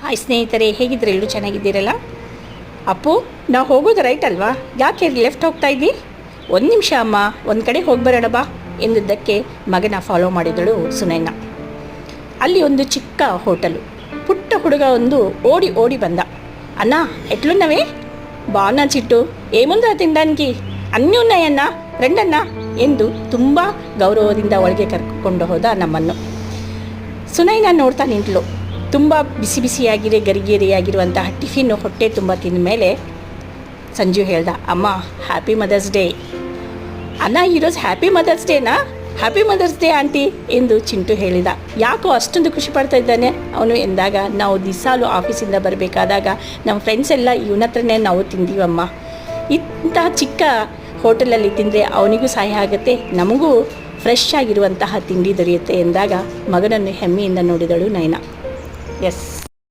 Hi ಸ್ನೇಹಿತರೆ, ಹೇಗಿದ್ರೆ ಎಲ್ಲರೂ ಚೆನ್ನಾಗಿದ್ದೀರಲ್ಲ. ಅಪ್ಪು, ನಾವು ಹೋಗೋದು ರೈಟ್ ಅಲ್ವಾ? ಯಾಕೆ ಲೆಫ್ಟ್ ಹೋಗ್ತಾ ಇದ್ದಿ? ಒಂದು ನಿಮಿಷ ಅಮ್ಮ, ಒಂದು ಕಡೆ ಹೋಗಿ ಬರೋಣ ಬಾ ಎಂದಿದ್ದಕ್ಕೆ ಮಗನ ಫಾಲೋ ಮಾಡಿದಳು ಸುನೈನ. ಅಲ್ಲಿ ಒಂದು ಚಿಕ್ಕ ಹೋಟೆಲು. ಪುಟ್ಟ ಹುಡುಗ ಒಂದು ಓಡಿ ಓಡಿ ಬಂದ. ಅಣ್ಣ ಎಟ್ಲುನ್ನವೇ ಬಾನ ಚಿಟ್ಟು ಏಮುಂದ್ರ ತಿಂದಾನ್ಕಿ ಅನ್ಯುನ್ನಯನ್ನ ರಂಡನ್ನ ಎಂದು ತುಂಬ ಗೌರವದಿಂದ ಒಳಗೆ ಕರ್ಕೊಂಡು ಹೋದ ನಮ್ಮನ್ನು. ಸುನೈನ ನೋಡ್ತಾ ನಿಂತಳು. ತುಂಬ ಬಿಸಿ ಬಿಸಿಯಾಗಿರೆ ಗರಿಗೇರಿಯಾಗಿರುವಂತಹ ಟಿಫಿನ್ನು ಹೊಟ್ಟೆ ತುಂಬ ತಿಂದ ಮೇಲೆ ಸಂಜು ಹೇಳ್ದ, ಅಮ್ಮ ಹ್ಯಾಪಿ ಮದರ್ಸ್ ಡೇ. ಅಣ್ಣ ಈರೋಜು ಹ್ಯಾಪಿ ಮದರ್ಸ್ ಡೇನಾ? ಹ್ಯಾಪಿ ಮದರ್ಸ್ ಡೇ ಆಂಟಿ ಎಂದು ಚಿಂಟು ಹೇಳಿದ. ಯಾಕೋ ಅಷ್ಟೊಂದು ಖುಷಿ ಪಡ್ತಾ ಇದ್ದಾನೆ ಅವನು ಎಂದಾಗ, ನಾವು ದಿಸಾಲು ಆಫೀಸಿಂದ ಬರಬೇಕಾದಾಗ ನಮ್ಮ ಫ್ರೆಂಡ್ಸ್ ಎಲ್ಲ ಇವನ ಹತ್ರನೇ ನಾವು ತಿಂದೀವಮ್ಮ. ಇಂತಹ ಚಿಕ್ಕ ಹೋಟೆಲಲ್ಲಿ ತಿಂದರೆ ಅವನಿಗೂ ಸಹಾಯ ಆಗುತ್ತೆ, ನಮಗೂ ಫ್ರೆಶ್ ಆಗಿರುವಂತಹ ತಿಂಡಿ ದೊರೆಯುತ್ತೆ ಎಂದಾಗ ಮಗನನ್ನು ಹೆಮ್ಮೆಯಿಂದ ನೋಡಿದಳು ನಯನ. ಎಸ್.